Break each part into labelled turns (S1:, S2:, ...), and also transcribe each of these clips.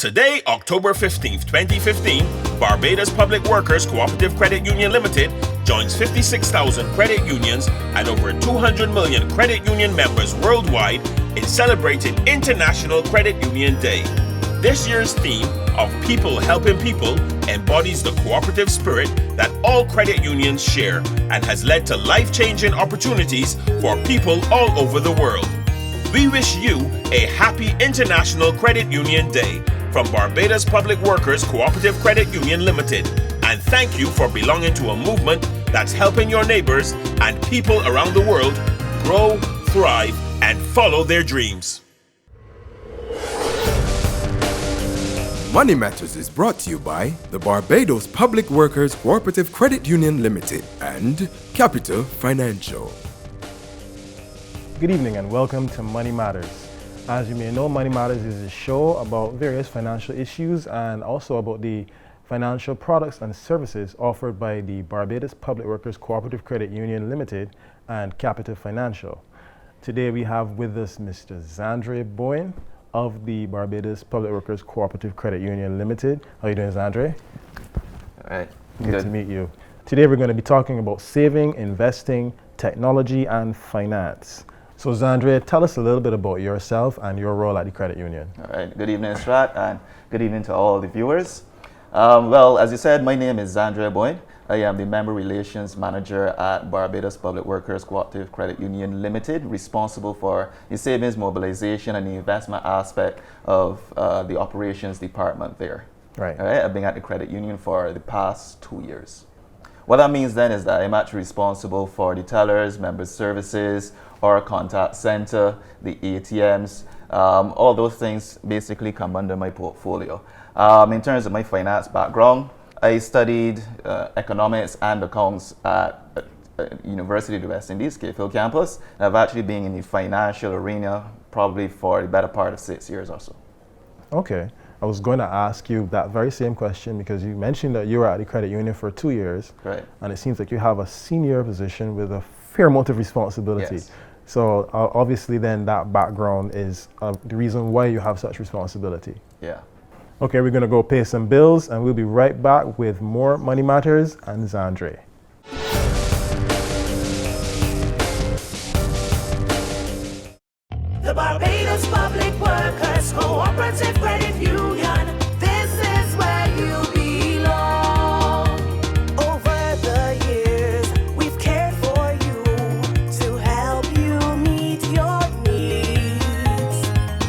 S1: Today, October 15th, 2015, Barbados Public Workers Cooperative Credit Union Limited joins 56,000 credit unions and over 200 million credit union members worldwide in celebrating International Credit Union Day. This year's theme of People Helping People embodies the cooperative spirit that all credit unions share and has led to life-changing opportunities for people all over the world. We wish you a happy International Credit Union Day from Barbados Public Workers Cooperative Credit Union Limited, and thank you for belonging to a movement that's helping your neighbors and people around the world grow, thrive, and follow their dreams.
S2: Money Matters is brought to you by the Barbados Public Workers Cooperative Credit Union Limited and Capital Financial.
S3: Good evening and welcome to Money Matters. As you may know, Money Matters is a show about various financial issues and also about the financial products and services offered by the Barbados Public Workers Cooperative Credit Union Limited and Capital Financial. Today we have with us Mr. Zandre Boyne of the Barbados Public Workers Cooperative Credit Union Limited. How are you doing, Zandre?
S4: All right.
S3: Good to meet you. Today we're going to be talking about saving, investing, technology, and finance. So Zandre, tell us a little bit about yourself and your role at the credit union.
S4: All right. Good evening, Strat, and good evening to all the viewers. Well, as you said, my name is Zandre Boyne. I am the Member Relations Manager at Barbados Public Workers Cooperative Credit Union Limited, responsible for the savings mobilization and the investment aspect of the operations department there.
S3: Right.
S4: All right. I've been at the credit union for the past 2 years. What that means then is that I'm actually responsible for the tellers, member services, our contact center, the ATMs, all those things basically come under my portfolio. In terms of my finance background, I studied economics and accounts at University of the West Indies, Cape Hill campus. I've actually been in the financial arena probably for the better part of 6 years or so.
S3: Okay. I was going to ask you that very same question because you mentioned that you were at the credit union for 2 years.
S4: Right.
S3: And it seems like you have a senior position with a fair amount of responsibility.
S4: Yes.
S3: So obviously then that background is the reason why you have such responsibility.
S4: Yeah.
S3: Okay, we're going to go pay some bills and we'll be right back with more Money Matters and Zandre.
S5: The Barbados Public Workers Cooperative Credit Union. This is where you belong. Over the years, we've cared for you to help you meet your needs.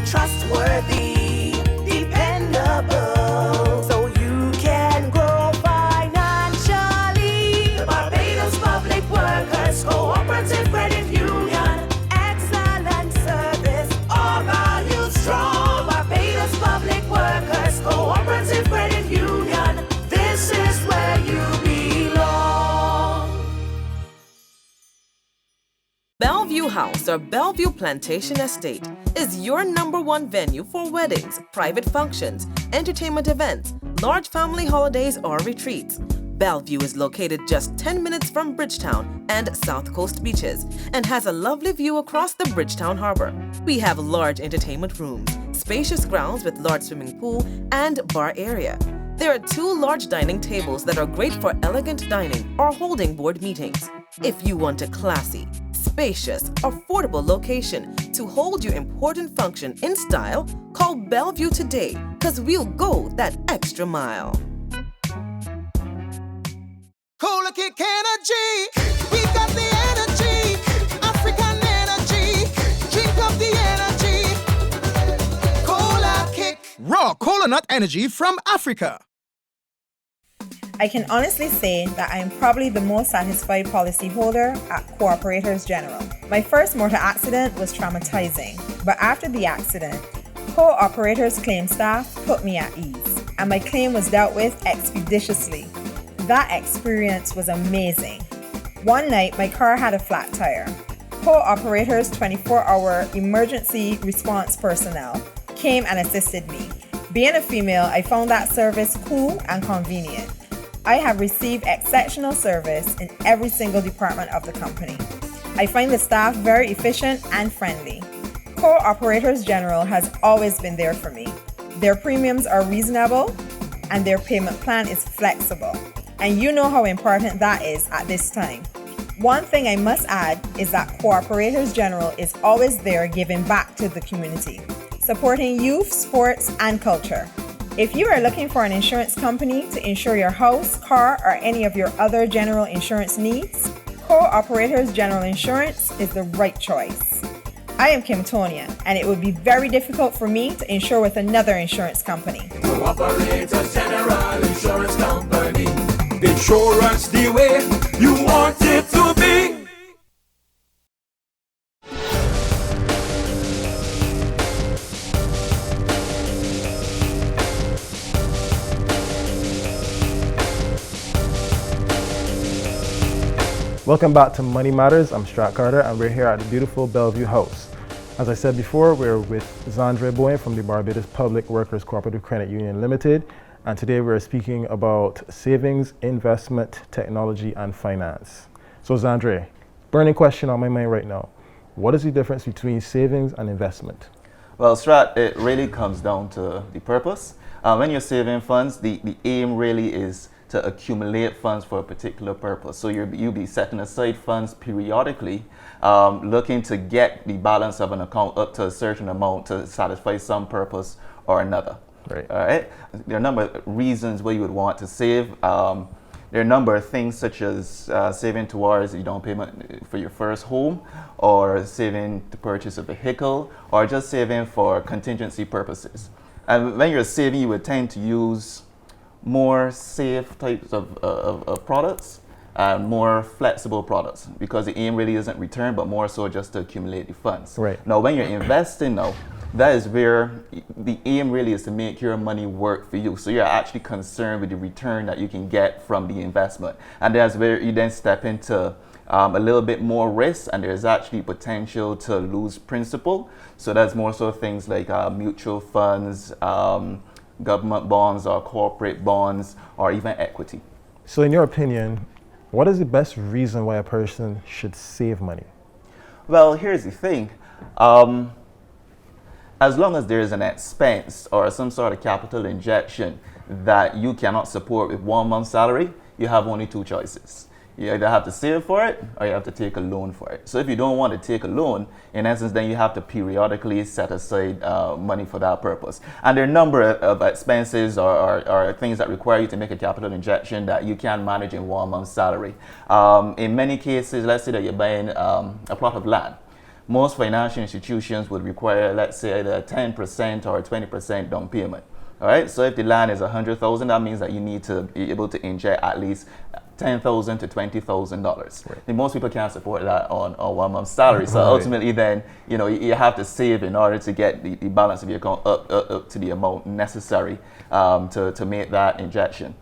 S5: Trustworthy, dependable, so you can grow financially. The Barbados Public Workers Cooperative Credit Union. Excellent service, all values strong. Barbados Public Workers Cooperative Credit Union. This is where you belong.
S6: Bellevue House or Bellevue Plantation Estate is your #1 venue for weddings, private functions, entertainment events, large family holidays, or retreats. Bellevue is located just 10 minutes from Bridgetown and South Coast beaches and has a lovely view across the Bridgetown Harbor. We have large entertainment rooms, spacious grounds with large swimming pool and bar area. There are 2 large dining tables that are great for elegant dining or holding board meetings. If you want a classy, spacious, affordable location to hold your important function in style, call Bellevue today, because we'll go that extra mile.
S7: Cola Kick Energy, we got the energy, African energy, drink up the energy. Cola Kick.
S8: Raw cola nut energy from Africa.
S9: I can honestly say that I am probably the most satisfied policyholder at Cooperators General. My first motor accident was traumatizing, but after the accident, Cooperators claim staff put me at ease, and my claim was dealt with expeditiously. That experience was amazing. One night, my car had a flat tire. Cooperators 24-hour emergency response personnel came and assisted me. Being a female, I found that service cool and convenient. I have received exceptional service in every single department of the company. I find the staff very efficient and friendly. Cooperators General has always been there for me. Their premiums are reasonable and their payment plan is flexible. And you know how important that is at this time. One thing I must add is that Cooperators General is always there giving back to the community, supporting youth, sports, and culture. If you are looking for an insurance company to insure your house, car, or any of your other general insurance needs, Cooperators General Insurance is the right choice. I am Kim Tonia, and it would be very difficult for me to insure with another insurance company.
S10: Cooperators General Insurance Company. Insurance the way you want it to be.
S3: Welcome back to Money Matters. I'm Strat Carter and we're here at the beautiful Bellevue House. As I said before, we're with Zandre Bowen from the Barbados Public Workers Cooperative Credit Union Limited, and today we're speaking about savings, investment, technology, and finance. So Zandre, burning question on my mind right now. What is the difference between savings and investment?
S4: Well, Strat, it really comes down to the purpose. When you're saving funds, the aim really is to accumulate funds for a particular purpose. So you'll be setting aside funds periodically, looking to get the balance of an account up to a certain amount to satisfy some purpose or another.
S3: Right.
S4: All right. There are a number of reasons why you would want to save. There are a number of things such as saving towards the down payment for your first home, or saving to purchase a vehicle, or just saving for contingency purposes. And when you're saving, you would tend to use more safe types of products and more flexible products, because the aim really isn't return, but more so just to accumulate the funds.
S3: Right.
S4: Now, when you're investing now, that is where the aim really is to make your money work for you. So you're actually concerned with the return that you can get from the investment. And that's where you then step into a little bit more risk, and there's actually potential to lose principal. So that's more so things like mutual funds, government bonds or corporate bonds, or even equity.
S3: So in your opinion, what is the best reason why a person should save money?
S4: Well, here's the thing. As long as there is an expense or some sort of capital injection that you cannot support with 1 month's salary, you have only two choices. You either have to save for it or you have to take a loan for it. So if you don't want to take a loan, in essence, then you have to periodically set aside money for that purpose. And there are a number of expenses or things that require you to make a capital injection that you can manage in 1 month's salary. In many cases, let's say that you're buying a plot of land. Most financial institutions would require, let's say, either a 10% or a 20% down payment. All right, so if the land is $100,000, that means that you need to be able to inject at least $10,000 to $20,000.
S3: Right.
S4: And most people can't support that on 1 month's salary. So ultimately, then you have to save in order to get the balance of your account up to the amount necessary to make that injection.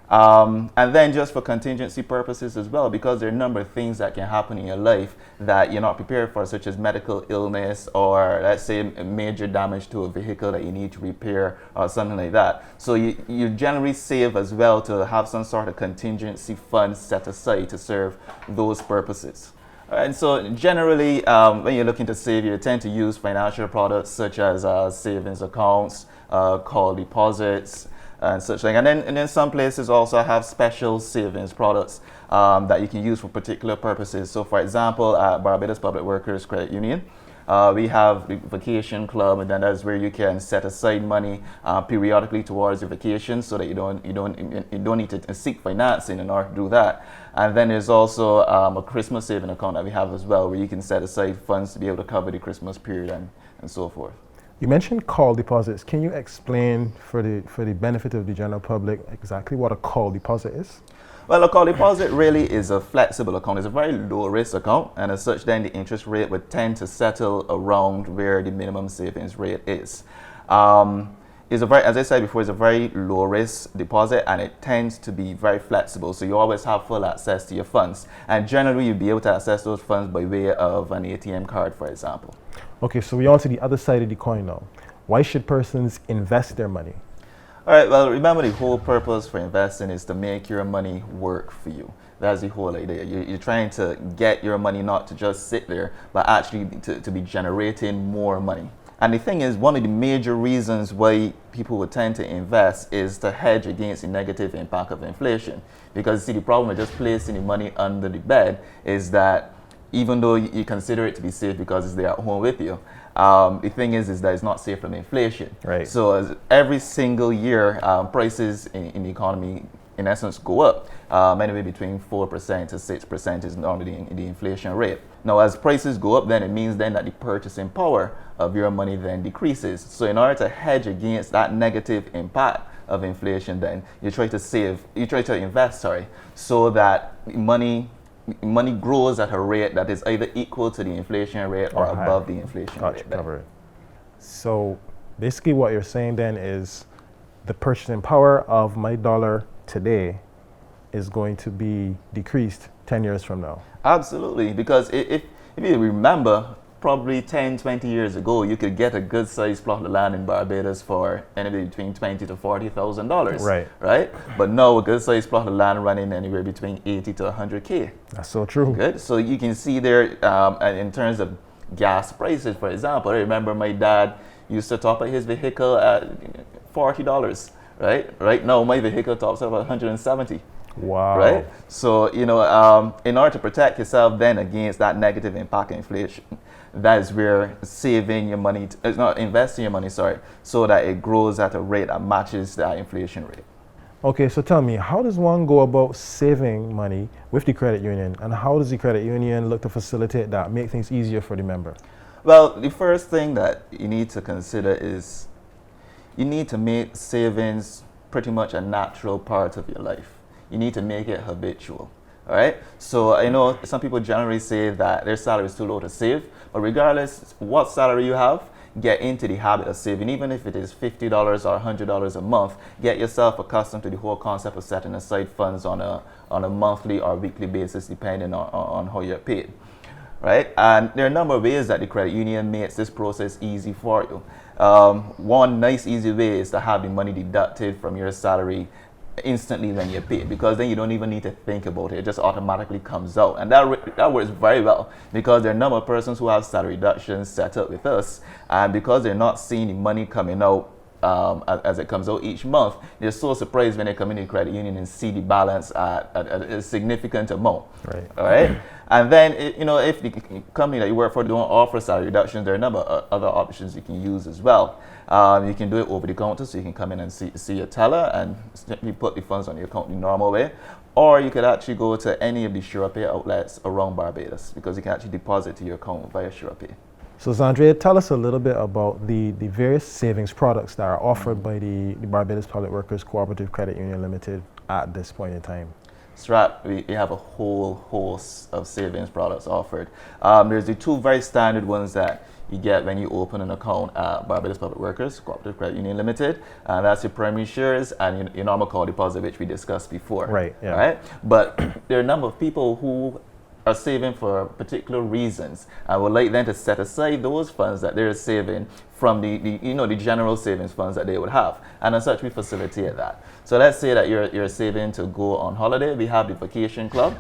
S4: And then just for contingency purposes as well, because there are a number of things that can happen in your life that you're not prepared for, such as medical illness, or let's say major damage to a vehicle that you need to repair or something like that. So you generally save as well to have some sort of contingency fund set aside to serve those purposes. And so generally, when you're looking to save, you tend to use financial products such as savings accounts, call deposits, and such thing. And then some places also have special savings products that you can use for particular purposes. So for example, at Barbados Public Workers Credit Union, we have the vacation club, and then that's where you can set aside money periodically towards your vacation, so that you don't need to seek financing in order to do that. And then there's also a Christmas saving account that we have as well, where you can set aside funds to be able to cover the Christmas period and so forth.
S3: You mentioned call deposits. Can you explain for the benefit of the general public exactly what a call deposit is?
S4: Well, a call deposit really is a flexible account. It's a very low risk account, and as such, then the interest rate would tend to settle around where the minimum savings rate is. As I said before, it's a very low risk deposit, and it tends to be very flexible. So you always have full access to your funds, and generally you'll be able to access those funds by way of an ATM card, for example.
S3: Okay, so we're on to the other side of the coin now. Why should persons invest their money?
S4: All right, well, remember, the whole purpose for investing is to make your money work for you. That's the whole idea. You're trying to get your money not to just sit there, but actually to be generating more money. And the thing is, one of the major reasons why people would tend to invest is to hedge against the negative impact of inflation. Because see, the problem with just placing the money under the bed is that even though you consider it to be safe because it's there at home with you, the thing is that it's not safe from inflation.
S3: Right.
S4: So as every single year, prices in the economy, in essence, go up. Anywhere between 4% to 6% is normally the inflation rate. Now, as prices go up, then it means then that the purchasing power of your money then decreases. So in order to hedge against that negative impact of inflation, then you try to invest, so that money grows at a rate that is either equal to the inflation rate or above the inflation rate.
S3: Covered. So basically what you're saying then is the purchasing power of my dollar today is going to be decreased 10 years from now.
S4: Absolutely, because if you remember, probably 10, 20 years ago, you could get a good sized plot of land in Barbados for anywhere between $20,000 to $40,000. Right? But now a good sized plot of land running anywhere between 80 to 100K.
S3: That's so true.
S4: Good. So you can see there, in terms of gas prices, for example, I remember my dad used to top up his vehicle at $40. Right now my vehicle tops up at $170.
S3: Wow.
S4: Right? So, in order to protect yourself then against that negative impact of inflation, that is where saving your money, investing your money, so that it grows at a rate that matches that inflation rate.
S3: Okay, so tell me, how does one go about saving money with the credit union, and how does the credit union look to facilitate that, make things easier for the member?
S4: Well, the first thing that you need to consider is you need to make savings pretty much a natural part of your life. You need to make it habitual. All right. So I know some people generally say that their salary is too low to save, but regardless what salary you have, get into the habit of saving. Even if it is $50 or $100 a month, get yourself accustomed to the whole concept of setting aside funds on a monthly or weekly basis, depending on how you're paid. Right. And there are a number of ways that the credit union makes this process easy for you. One nice easy way is to have the money deducted from your salary instantly when you're paid, because then you don't even need to think about it. It just automatically comes out, and that works very well, because there are a number of persons who have salary reductions set up with us, and because they're not seeing the money coming out as it comes out each month, they're so surprised when they come into the credit union and see the balance at a significant amount.
S3: Right.
S4: All right. And then if the company that you work for don't offer salary reductions, there are a number of other options you can use as well. You can do it over the counter, so you can come in and see a teller and simply put the funds on your account the normal way. Or you could actually go to any of the SurePay outlets around Barbados, because you can actually deposit to your account via SurePay.
S3: So Zandria, tell us a little bit about the various savings products that are offered by the Barbados Public Workers Cooperative Credit Union Limited at this point in time.
S4: Strat, we have a whole host of savings products offered. There's the two very standard ones that you get when you open an account at Barbados Public Workers Cooperative Credit Union Limited, and that's your primary shares and your normal call deposit, which we discussed before.
S3: Right. Yeah.
S4: Right. But there are a number of people who are saving for particular reasons and would like then to set aside those funds that they're saving from the general savings funds that they would have, and as such we facilitate that. So let's say that you're saving to go on holiday. We have the vacation club.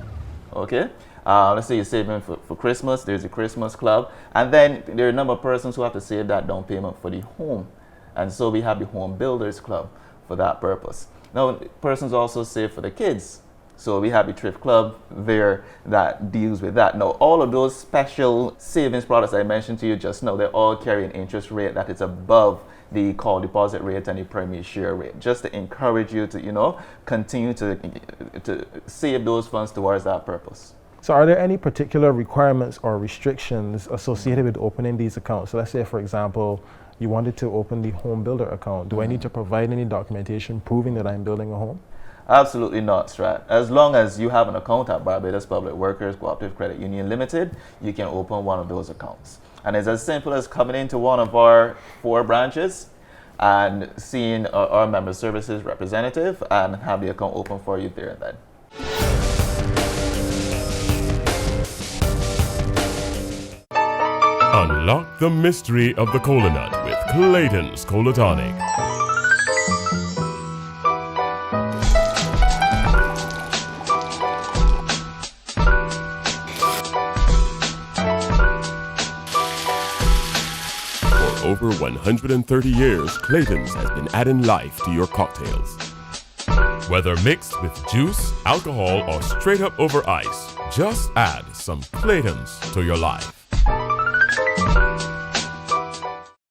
S4: Okay. Let's say you're saving for Christmas. There's a Christmas club, and then there are a number of persons who have to save that down payment for the home, and so we have the home builders club for that purpose. Now persons also save for the kids. So we have the thrift club there that deals with that. Now, all of those special savings products I mentioned to you just now, they all carry an interest rate that is above the call deposit rate and the primary share rate, just to encourage you to, continue to save those funds towards that purpose.
S3: So are there any particular requirements or restrictions associated with opening these accounts? So let's say, for example, you wanted to open the home builder account. Do I need to provide any documentation proving that I'm building a home?
S4: Absolutely not, Strat. As long as you have an account at Barbados Public Workers Cooperative Credit Union Limited, you can open one of those accounts. And it's as simple as coming into one of our 4 branches and seeing our member services representative and have the account open for you there and then.
S11: Unlock the mystery of the Cola Nut with Clayton's Cola Tonic. For over over 130 years, Clayton's has been adding life to your cocktails. Whether mixed with juice, alcohol, or straight up over ice, just add some Clayton's to your life.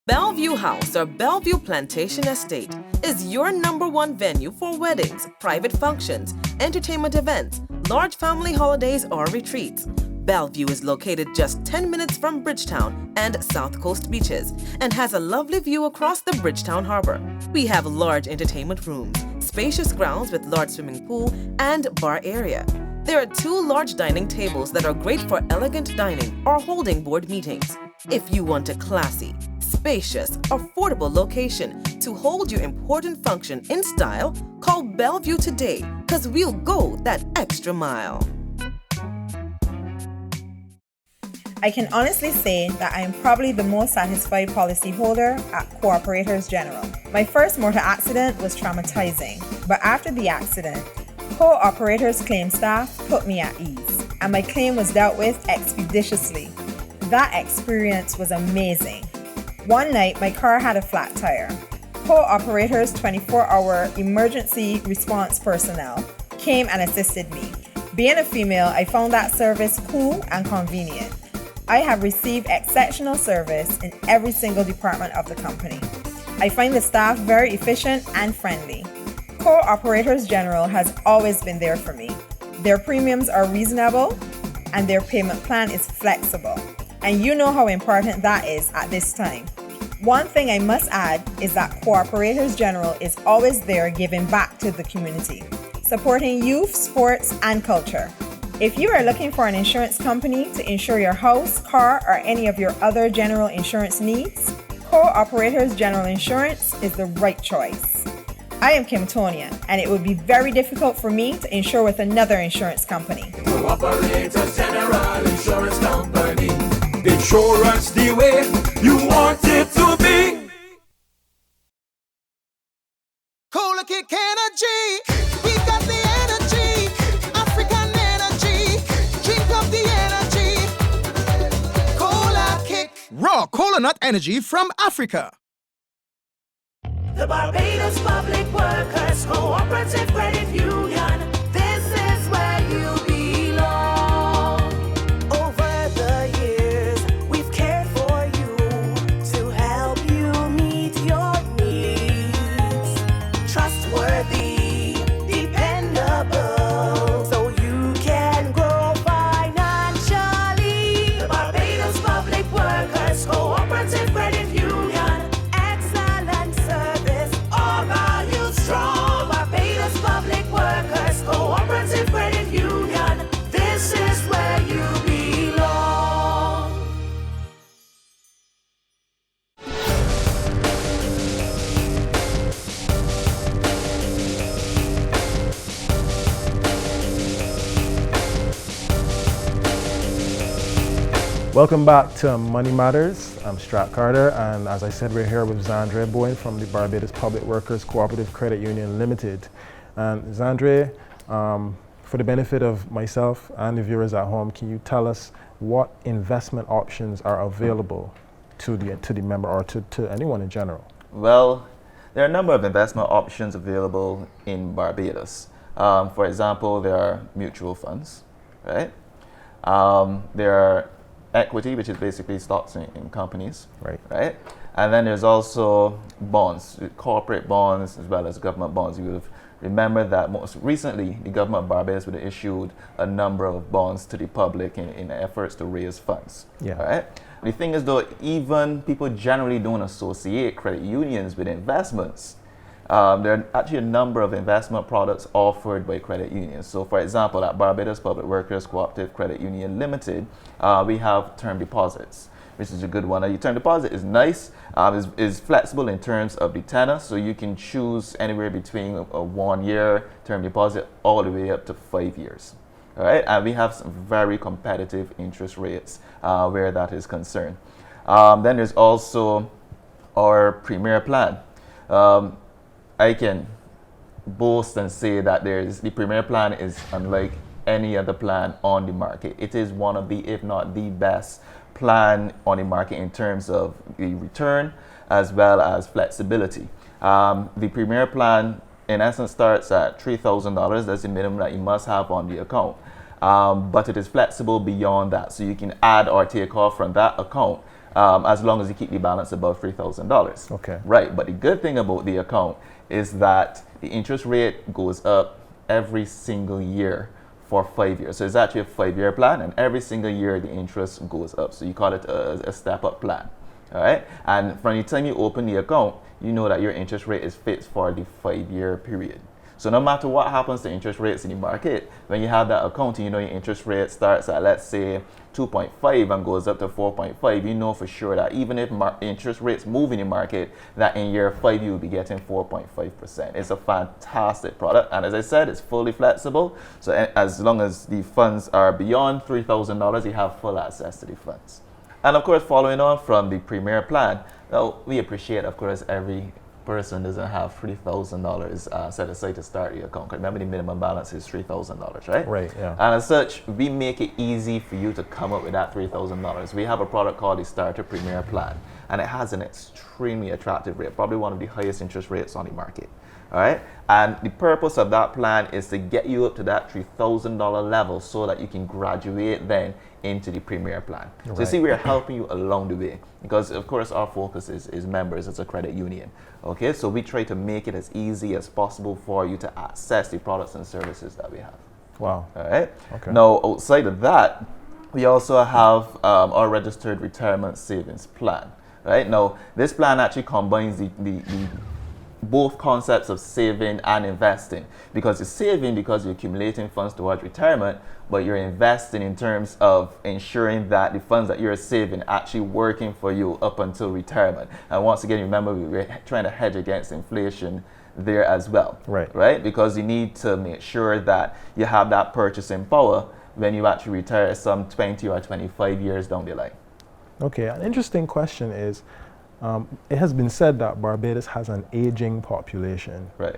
S6: Bellevue House or Bellevue Plantation Estate is your #1 venue for weddings, private functions, entertainment events, large family holidays, or retreats. Bellevue is located just 10 minutes from Bridgetown and South Coast beaches and has a lovely view across the Bridgetown Harbor. We have large entertainment rooms, spacious grounds with large swimming pool and bar area. There are 2 large dining tables that are great for elegant dining or holding board meetings. If you want a classy, spacious, affordable location to hold your important function in style, call Bellevue today, because we'll go that extra mile.
S9: I can honestly say that I am probably the most satisfied policyholder at Cooperators General. My first motor accident was traumatizing, but after the accident, Co-Operators claim staff put me at ease, and my claim was dealt with expeditiously. That experience was amazing. One night, my car had a flat tire. Co-Operators 24-hour emergency response personnel came and assisted me. Being a female, I found that service cool and convenient. I have received exceptional service in every single department of the company. I find the staff very efficient and friendly. Co-Operators General has always been there for me. Their premiums are reasonable and their payment plan is flexible. And you know how important that is at this time. One thing I must add is that Cooperators General is always there giving back to the community, supporting youth, sports, and culture. If you are looking for an insurance company to insure your house, car, or any of your other general insurance needs, Co-Operators General Insurance is the right choice. I am Kim Tonia, and it would be very difficult for me to insure with another insurance company.
S10: Cooperators General Insurance Company. Insurance the way you want it to be.
S7: Cola kick energy. We got the energy. African energy. Drink up the energy. Cola kick.
S8: Raw cola nut energy from Africa.
S5: The Barbados Public Workers Cooperative Credit Union. This is where you belong. Over the years, we've cared for you to help you meet your needs. Trustworthy, dependable, so you can grow financially. The Barbados Public Workers Cooperative Credit Union. Excellent service, all values strong. Barbados Public Workers Cooperative Credit Union. This is where you belong.
S3: Welcome back to Money Matters. I'm Strat Carter, and as I said, we're here with Zandre Bowen from the Barbados Public Workers Cooperative Credit Union Limited. And Zandre, for the benefit of myself and the viewers at home, can you tell us what investment options are available to the member or to anyone in general?
S4: Well, there are a number of investment options available in Barbados. For example, there are mutual funds, right? There are equity, which is basically stocks in companies, right? And then there's also bonds, corporate bonds, as well as government bonds. You would remember that most recently, the government of Barbados would have issued a number of bonds to the public in efforts to raise funds, right? The thing is, though, even people generally don't associate credit unions with investments. There are actually a number of investment products offered by credit unions. So, for example, at Barbados Public Workers Cooperative Credit Union Limited, we have term deposits, which is a good one. Your term deposit is nice, is flexible in terms of the tenor, so you can choose anywhere between a 1-year term deposit all the way up to 5 years. All right, and we have some very competitive interest rates where that is concerned. Then there's also our Premier Plan. I can boast and say that the Premier Plan is unlike any other plan on the market. It is one of the, if not the best plan on the market in terms of the return as well as flexibility. The Premier plan, in essence, starts at $3,000. That's the minimum that you must have on the account. But it is flexible beyond that, so you can add or take off from that account as long as you keep the balance above $3,000.
S3: Okay.
S4: Right, but the good thing about the account is that the interest rate goes up every single year for 5 years. So it's actually a 5-year plan, and every single year the interest goes up. So you call it a step-up plan. All right, and from the time you open the account, you know that your interest rate is fixed for the 5-year period. So no matter what happens to interest rates in the market, when you have that account, you know your interest rate starts at, let's say, 2.5 and goes up to 4.5, you know for sure that even if interest rates move in the market, that in year 5 you will be getting 4.5%. It's a fantastic product, and as I said, it's fully flexible. So as long as the funds are beyond $3,000, you have full access to the funds. And of course, following on from the Premier plan, now we appreciate, of course, every person doesn't have $3,000 set aside to start your account. Remember, the minimum balance is $3,000, right?
S3: Right, yeah.
S4: And as such, we make it easy for you to come up with that $3,000. We have a product called the Starter Premier Plan, and it has an extremely attractive rate, probably one of the highest interest rates on the market. All right, and the purpose of that plan is to get you up to that $3,000 level so that you can graduate then into the Premier plan. So you see, we're helping you along the way because, of course, our focus is members as a credit union. Okay, so we try to make it as easy as possible for you to access the products and services that we have.
S3: Wow.
S4: All right.
S3: Okay.
S4: Now, outside of that, we also have our registered retirement savings plan. Right. Now, this plan actually combines the both concepts of saving and investing, because you're saving because you're accumulating funds towards retirement, but you're investing in terms of ensuring that the funds that you're saving actually working for you up until retirement. And once again, remember, we're trying to hedge against inflation there as well. Right? Because you need to make sure that you have that purchasing power when you actually retire some 20 or 25 years down the line.
S3: Okay, an interesting question is, it has been said that Barbados has an aging population.
S4: Right.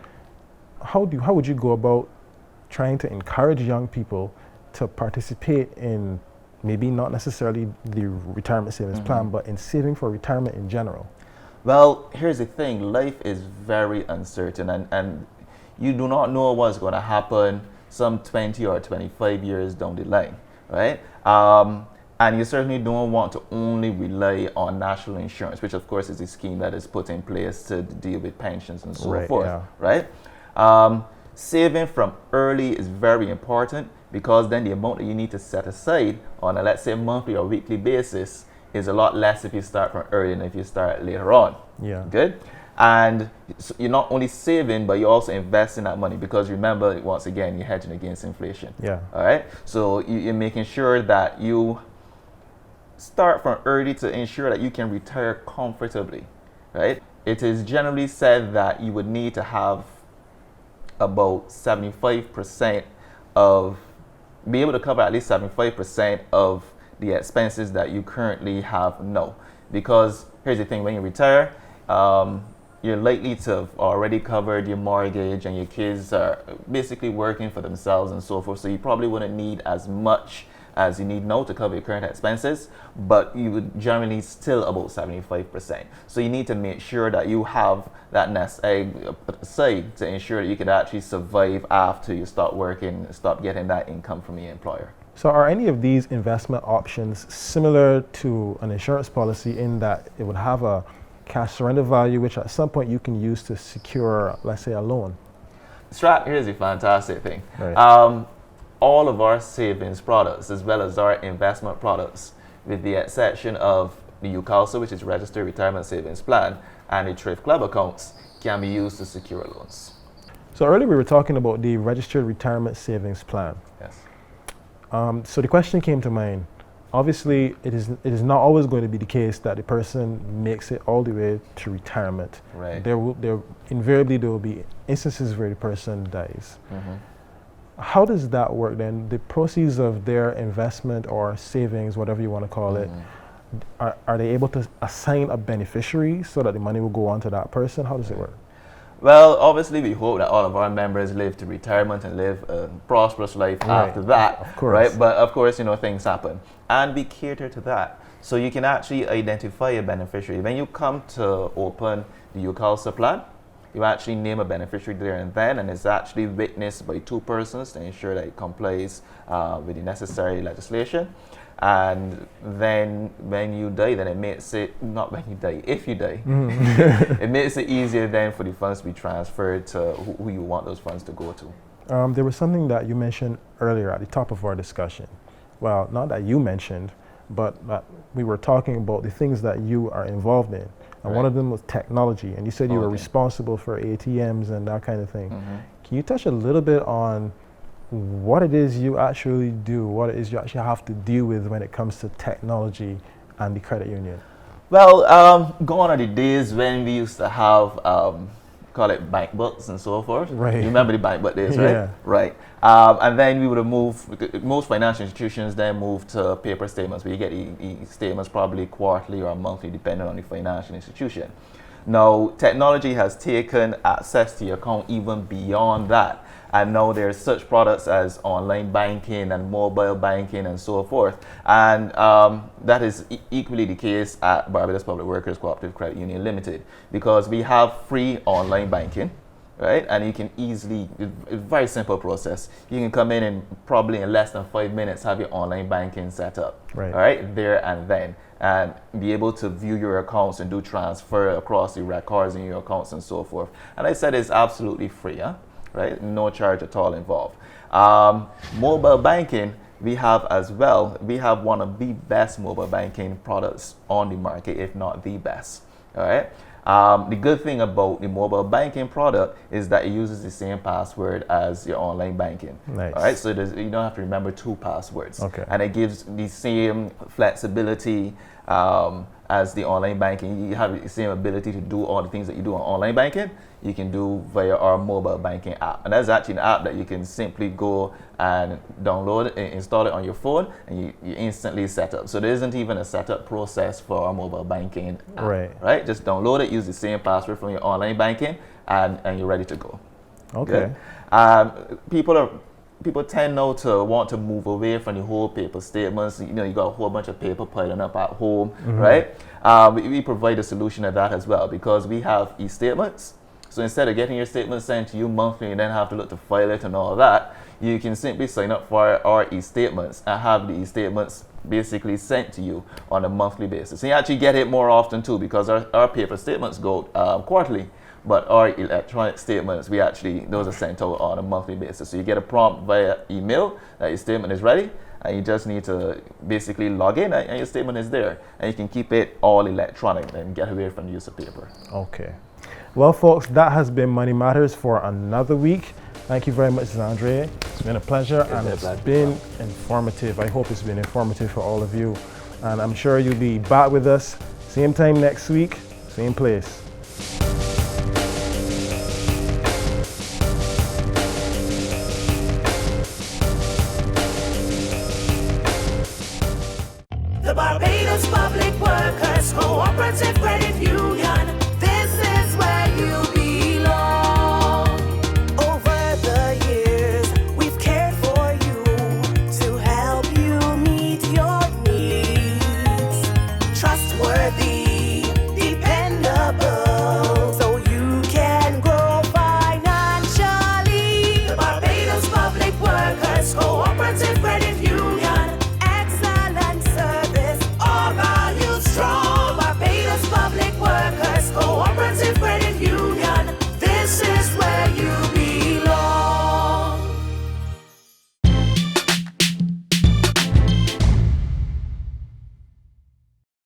S3: How would you go about trying to encourage young people to participate in maybe not necessarily the retirement savings plan, but in saving for retirement in general?
S4: Well, here's the thing. Life is very uncertain, and you do not know what's going to happen some 20 or 25 years down the line, right? And you certainly don't want to only rely on national insurance, which of course is a scheme that is put in place to deal with pensions and so forth, right? Saving from early is very important, because then the amount that you need to set aside on a, let's say, monthly or weekly basis is a lot less if you start from early than if you start later on.
S3: Yeah.
S4: Good? And so you're not only saving, but you're also investing that money, because remember, once again, you're hedging against inflation.
S3: Yeah.
S4: All right? So you're making sure that you start from early to ensure that you can retire comfortably, right? It is generally said that you would need to have about 75% of, be able to cover at least 75% of the expenses that you currently have now. Because here's the thing, when you retire, you're likely to have already covered your mortgage, and your kids are basically working for themselves and so forth. So you probably wouldn't need as much as you need now to cover your current expenses, but you would generally still about 75%. So you need to make sure that you have that nest egg aside to ensure that you can actually survive after you start working, stop getting that income from your employer.
S3: So are any of these investment options similar to an insurance policy in that it would have a cash surrender value, which at some point you can use to secure, let's say, a loan?
S4: Here's the fantastic thing.
S3: Right.
S4: All of our savings products, as well as our investment products, with the exception of the UCALSA, which is Registered Retirement Savings Plan, and the Thrift Club accounts, can be used to secure loans.
S3: So earlier we were talking about the Registered Retirement Savings Plan.
S4: Yes.
S3: So the question came to mind. Obviously, it is not always going to be the case that the person makes it all the way to retirement.
S4: Right.
S3: Invariably there will be instances where the person dies. How does that work then? The proceeds of their investment or savings, whatever you want to call it, are they able to assign a beneficiary so that the money will go on to that person? How does it work?
S4: Well, obviously we hope that all of our members live to retirement and live a prosperous life after that,
S3: of course.
S4: right? But of course, things happen, and we cater to that. So you can actually identify a beneficiary. When you come to open the UCALSA plan, you actually name a beneficiary there and then, and it's actually witnessed by 2 persons to ensure that it complies with the necessary legislation. And then when you die, then it makes it, not when you die, if you die, it makes it easier then for the funds to be transferred to who you want those funds to go to.
S3: There was something that you mentioned earlier at the top of our discussion. Well, not that you mentioned, but we were talking about the things that you are involved in. And one of them was technology. And you said you were responsible for ATMs and that kind of thing. Can you touch a little bit on what it is you actually do, what it is you actually have to deal with when it comes to technology and the credit union?
S4: Well, gone are the days when we used to have, call it bank books and so forth.
S3: Right.
S4: You remember the bank book days, right?
S3: Yeah.
S4: Right. And then we would have moved, most financial institutions then moved to paper statements, where you get the statements probably quarterly or monthly, depending on the financial institution. Now, technology has taken access to your account even beyond that. And now there's such products as online banking and mobile banking and so forth. And that is equally the case at Barbados Public Workers Cooperative Credit Union Limited, because we have free online banking, right? And you can easily, it's a very simple process. You can come in and probably in less than 5 minutes have your online banking set up,
S3: right?
S4: All right, there and then, and be able to view your accounts and do transfer across the records in your accounts and so forth. And I said it's absolutely free, huh? Right? No charge at all involved. Mobile banking, we have as well. We have one of the best mobile banking products on the market, if not the best. All right. The good thing about the mobile banking product is that it uses the same password as your online banking.
S3: Nice.
S4: All right. So you don't have to remember 2 passwords.
S3: Okay.
S4: And it gives the same flexibility as the online banking. You have the same ability to do all the things that you do on online banking, you can do via our mobile banking app. And that's actually an app that you can simply go and download and install it on your phone, and you instantly set up. So there isn't even a setup process for our mobile banking app, right? Just download it, use the same password from your online banking, and you're ready to go.
S3: Okay.
S4: People tend now to want to move away from the whole paper statements. You know, you got a whole bunch of paper piling up at home, right? We provide a solution to that as well, because we have e-statements. So instead of getting your statement sent to you monthly and then have to look to file it and all that, you can simply sign up for our e-statements and have the e-statements basically sent to you on a monthly basis. And you actually get it more often too, because our paper statements go quarterly. But our electronic statements, those are sent out on a monthly basis. So you get a prompt via email that your statement is ready, and you just need to basically log in and your statement is there. And you can keep it all electronic and get away from the use of paper.
S3: Okay. Well, folks, that has been Money Matters for another week. Thank you very much, Zandre. It's been a pleasure, and it's been informative. I hope it's been informative for all of you. And I'm sure you'll be back with us same time next week, same place.